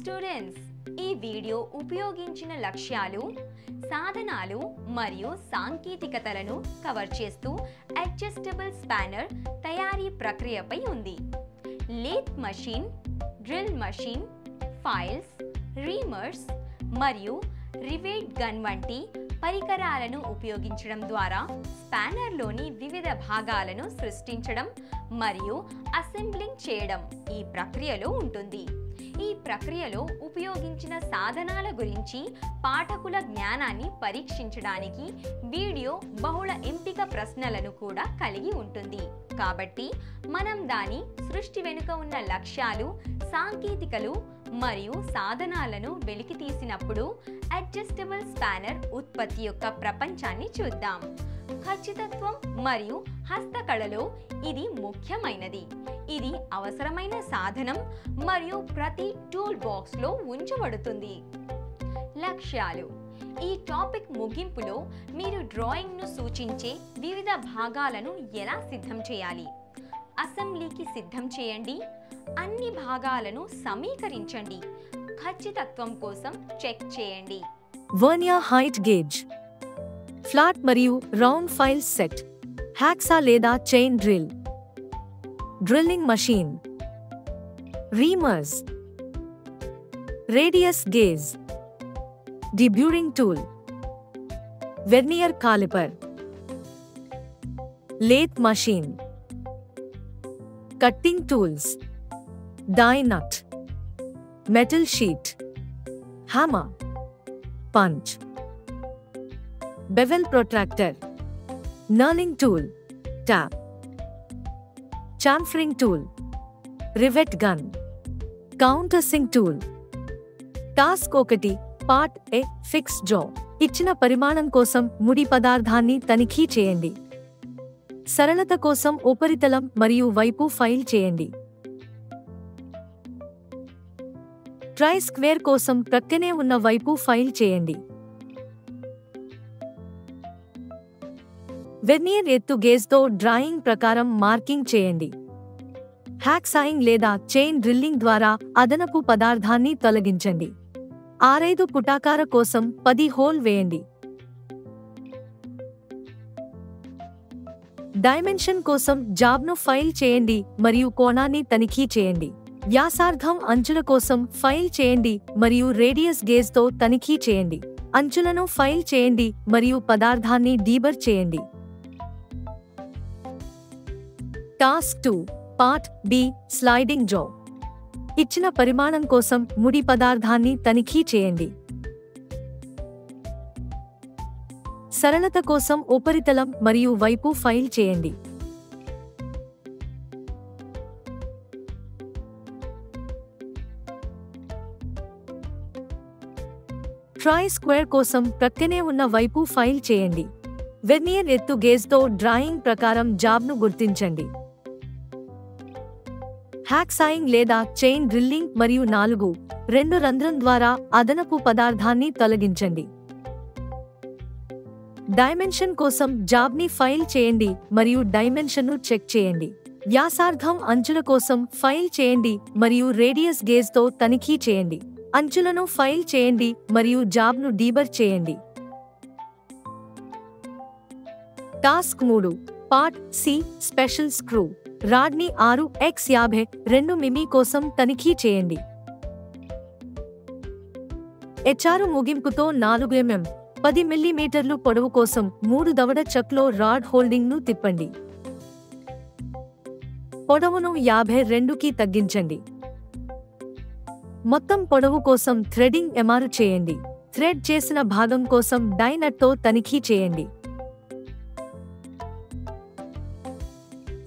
Students, ఈ video ఉపయోగించిన లక్ష్యాలు, సాధనాలు మరియు సాంకేతికతలను కవర్ చేస్తూ అడ్జస్టబుల్ స్పానర్ తయారీ ప్రక్రియపై ఉంది. Lathe machine, drill machine, files, reamers మరియు రివెట్ గన్ వంటి పరికరాలను ఉపయోగించడం ద్వారా స్పానర్లోని వివిధ భాగాలను సృష్టించడం మరియు అసెంబ్లింగ్ చేయడం ఈ ప్రక్రియలో ఉంటుంది. ఈ ప్రక్రియలో ఉపయోగించిన సాధనాల గురించి పాఠకుల జ్ఞానాన్ని పరీక్షించడానికి వీడియో బహుళ ఎంపిక ప్రశ్నలను కూడా కలిగి ఉంటుంది. కాబట్టి మనం దాని సృష్టి వెనుక ఉన్న లక్ష్యాలు, సాంకేతికలు మరియు సాధనాలను వెలికి తీసినప్పుడు అడ్జస్టబుల్ స్పానర్ ఉత్పత్తి యొక్క ప్రపంచాన్ని చూద్దాం. ఖచ్చితత్వం మరియు హస్తకళలో ఇది ముఖ్యమైనది. ఇది అవసరమైన సాధనం మరియు ప్రతి టూల్ బాక్స్లో ఉంచబడుతుంది. లక్ష్యాలు. ఈ టాపిక్ ముగింపులో మీరు డ్రాయింగ్ను సూచించే వివిధ భాగాలను ఎలా సిద్ధం చేయాలి, అసెంబ్లీకి సిద్ధం చేయండి, అన్ని భాగాలను సమీకరించండి, ఖచ్చితత్వం కోసం చెక్ చేయండి. వర్నియర్ హైట్ గేజ్, ఫ్లాట్ మరియు రౌండ్ ఫైల్ సెట్, హ్యాక్సా లేదా chain drill, drilling machine, reamers, radius gauge, deburring tool, vernier caliper, lathe machine, cutting tools, die nut, metal sheet, hammer, punch, bevel protractor, knurling tool, tap, chamfering tool, rivet gun, countersink tool. Task 1 part A fix జా. ఇచ్చిన పరిమాణం కోసం ముడి పదార్థాన్ని తనిఖీ చేయండి. సరళత కోసం ఉపరితలం మరియు వైపు ఫైల్ చేయండి. ట్రై స్క్వేర్ కోసం ప్రక్కనే ఉన్న వైపు ఫైల్ చేయండి. వెర్నియర్ ఎత్తు గేజ్తో డ్రాయింగ్ ప్రకారం మార్కింగ్ చేయండి. హ్యాక్సాయింగ్ లేదా చైన్ డ్రిల్లింగ్ ద్వారా అదనపు పదార్థాన్ని తొలగించండి. 6 పుటాకార కోసం 10 హోల్ వేయండి. డైమెన్షన్ కోసం జాబ్ను ఫైల్ చేయండి మరియు కోణాన్ని తనిఖీ చేయండి. వ్యాసార్థం అంచుల కోసం ఫైల్ చేయండి మరియు రేడియస్ గేజ్తో తనిఖీ చేయండి. అంచులను ఫైల్ చేయండి మరియు పదార్థాన్ని డీబర్ చేయండి. టాస్క్ 2 పార్ట్ బి స్లైడింగ్ జా. ఇచ్చిన పరిమాణం కోసం ముడి పదార్థాన్ని తనిఖీ చేయండి. సరళత కోసం ఉపరితలం మరియు వైపు ఫైల్ చేయండి. ట్రై స్క్వేర్ కోసం ప్రక్కనే ఉన్న వైపు ఫైల్ చేయండి. వెర్నియర్ ఎత్తు గేజ్తో డ్రాయింగ్ ప్రకారం జాబ్ను గుర్తించండి. హ్యాక్సాయింగ్ లేదా చైన్ డ్రిల్లింగ్ మరియు 4 రంధ్రం ద్వారా అదనపు పదార్థాన్ని తొలగించండి. డైమెన్షన్ కోసం జాబ్ని ఫైల్ చేయండి మరియు డైమెన్షన్ను చెక్ చేయండి. వ్యాసార్థం అంచుల కోసం ఫైల్ చేయండి మరియు రేడియస్ గేజ్తో తనిఖీ చేయండి. అంచులను ఫైల్ చేయండి మరియు జాబ్ను డీబర్ చేయండి. Task 3 part C special screw. రాడ్ని 6x52 మిమీ కోసం తనిఖీ చేయండి. హెచ్ఆర్ ముగింపుతో 4 mm 10 మిల్లీమీటర్లు పొడవు కోసం 3 దవడ చక్లో రాడ్ హోల్డింగ్ను తిప్పండి. పొడవును 52కి తగ్గించండి. మొత్తం పొడవు కోసం థ్రెడింగ్ ఎమారు చేయండి. థ్రెడ్ చేసిన భాగం కోసం డై నట్తో తనిఖీ చేయండి.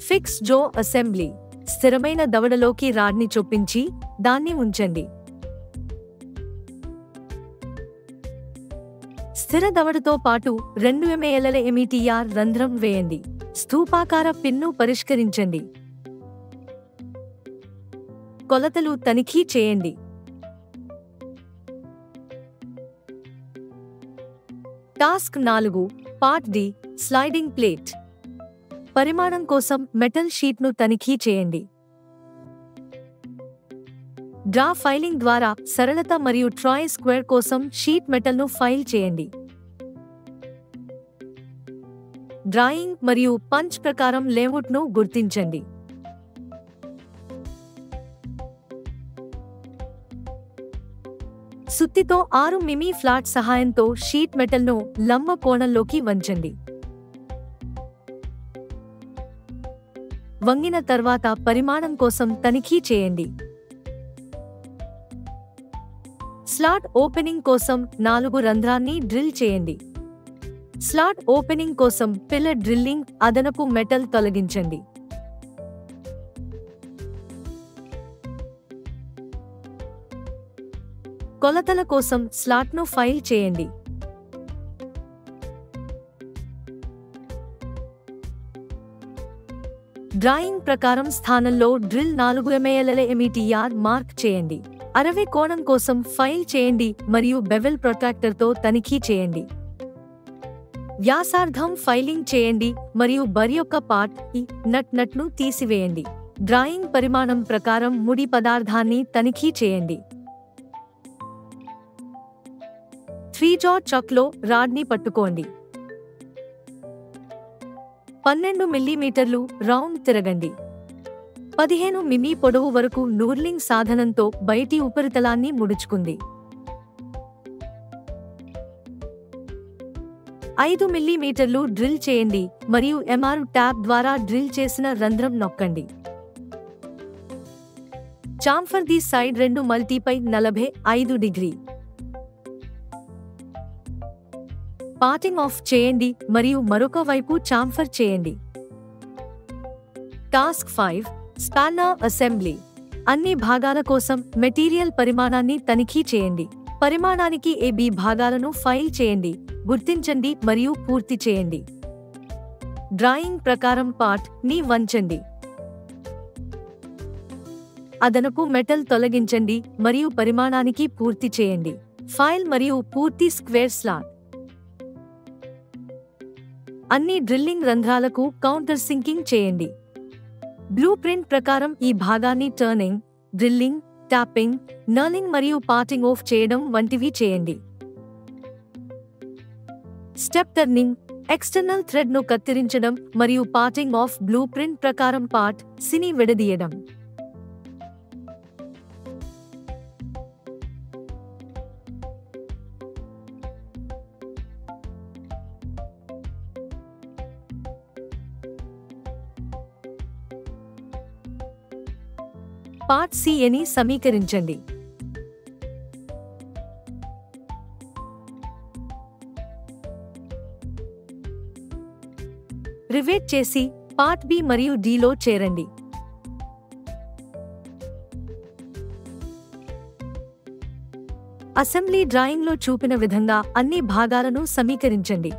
ఫిక్స్ జో అసెంబ్లీ. స్థిరమైన దవడలోకి రాడ్ని చొప్పించి దాన్ని ఉంచండి. స్థిర దవడతో పాటు 2 mm రంధ్రం వేయండి. స్థూపాకార పిన్ను పరిష్కరించండి. కొలతలు తనిఖీ చేయండి. Task 4 part D sliding plate. పరిమాణం కోసం మెటల్ షీట్ను తనిఖీ చేయండి. డ్రా ఫైలింగ్ ద్వారా సరళత మరియు ట్రాయ్ స్క్వేర్ కోసం షీట్ మెటల్ను ఫైల్ చేయండి. డ్రాయింగ్ మరియు పంచ్ ప్రకారం లేఅవుట్ను గుర్తించండి. సుత్తితో 6 మిమీ ఫ్లాట్ సహాయంతో షీట్ మెటల్ను లంబ కోణంలోకి వంచండి. వంగిన తర్వాత పరిమాణం కోసం తనిఖీ చేయండి. స్లాట్ ఓపెనింగ్ కోసం 4 రంధ్రాన్ని డ్రిల్ చేయండి. స్లాట్ ఓపెనింగ్ కోసం పిల్లర్ డ్రిల్లింగ్ అదనపు మెటల్ తొలగించండి. కొలతల కోసం స్లాట్ను ఫైల్ చేయండి. డ్రాయింగ్ ప్రకారం స్థానంలో డ్రిల్ 4 mm మార్క్ చేయండి. 60 కోణం కోసం ఫైల్ చేయండి మరియు బెవెల్ ప్రొట్రాక్టర్తో తనిఖీ చేయండి. వ్యాసార్థం ఫైలింగ్ చేయండి మరియు బర్ యొక్క పార్ట్ ఈ నట్ను తీసివేయండి. డ్రాయింగ్ పరిమాణం ప్రకారం ముడి పదార్థాన్ని తనిఖీ చేయండి. 3-జా చక్లో రాడ్ని పట్టుకోండి. 12 మిల్లీమీటర్లు రౌండ్ తిరగండి. 15 మిమీ పొడవు వరకు నూర్లింగ్ సాధనంతో బయటి ఉపరితలాన్ని ముడుచుకుంది. 5 మిల్లీమీటర్లు డ్రిల్ చేయండి మరియు ఎంఆర్ ట్యాప్ ద్వారా డ్రిల్ చేసిన రంధ్రం నొక్కండి. Chamfer the side 2 multiply 45 degree. Parting off చేయండి మరియు మరొక వైపు చాంఫర్ చేయండి. Task 5 spanner assembly. అన్ని భాగాల కోసం మెటీరియల్ పరిమాణాన్ని తనిఖీ చేయండి. పరిమాణానికి AB భాగాలను ఫైల్ చేయండి, గుర్తించండి మరియు పూర్తి చేయండి. డ్రాయింగ్ ప్రకారం పార్ట్ ని వంచండి. అదనపు మెటల్ తొలగించండి మరియు పరిమాణానికి పూర్తి చేయండి. ఫైల్ మరియు పూర్తి స్క్వేర్ స్లాట్. అన్ని డ్రిల్లింగ్ రంధ్రాలకు కౌంటర్ సింకింగ్ చేయండి. బ్లూ ప్రింట్ ప్రకారం ఈ భాగాన్ని టర్నింగ్, డ్రిల్లింగ్, ట్యాపింగ్, నర్లింగ్ మరియు పార్టింగ్ ఆఫ్ చేయడం వంటివి చేయండి. స్టెప్ టర్నింగ్, ఎక్స్టర్నల్ థ్రెడ్ను కత్తిరించడం మరియు పార్టింగ్ ఆఫ్ బ్లూ ప్రింట్ ప్రకారం పార్ట్ సిని విడదీయడం. పార్ట్ సిని సమీకరించండి. రివేట్ చేసి పార్ట్ బి మరియు డిలో చేరండి. అసెంబ్లీ డ్రాయింగ్లో చూపిన విధంగా అన్ని భాగాలను సమీకరించండి.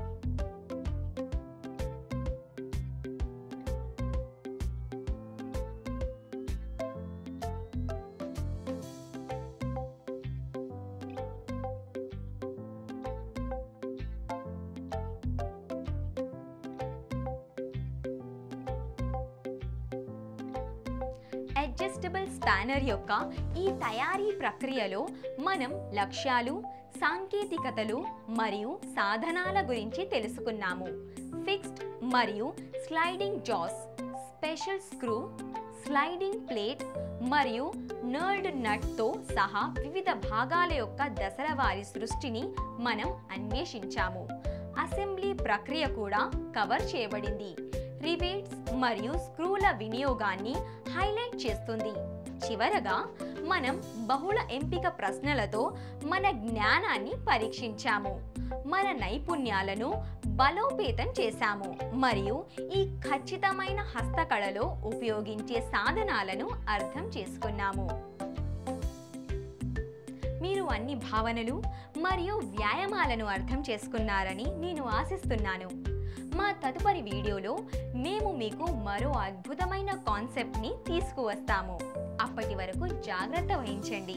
అడ్జస్టబుల్ స్పానర్ యొక్క ఈ తయారీ ప్రక్రియలో మనం లక్ష్యాలు, సాంకేతికతలు మరియు సాధనాల గురించి తెలుసుకున్నాము. ఫిక్స్డ్ మరియు sliding jaws, special screw, sliding plate మరియు నర్డ్ నట్తో సహా వివిధ భాగాల యొక్క దశల వారి సృష్టిని మనం అన్వేషించాము. అసెంబ్లీ ప్రక్రియ కూడా కవర్ చేయబడింది. రివేట్స్ మరియు స్క్రూల వినియోగాన్ని హైలైట్ చేస్తుంది. చివరగా మనం బహుళ ఎంపిక ప్రశ్నలతో మన జ్ఞానాన్ని పరీక్షించాము, మన నైపుణ్యాలను బలోపేతం చేశాము మరియు ఈ ఖచ్చితమైన హస్తకళలో ఉపయోగించే సాధనాలను అర్థం చేసుకున్నాము. మీరు అన్ని భావనలు మరియు వ్యాయామాలను అర్థం చేసుకున్నారని నేను ఆశిస్తున్నాను. మా తదుపరి వీడియోలో మేము మీకు మరో అద్భుతమైన కాన్సెప్ట్ని తీసుకువస్తాము. అప్పటి వరకు జాగ్రత్త వహించండి.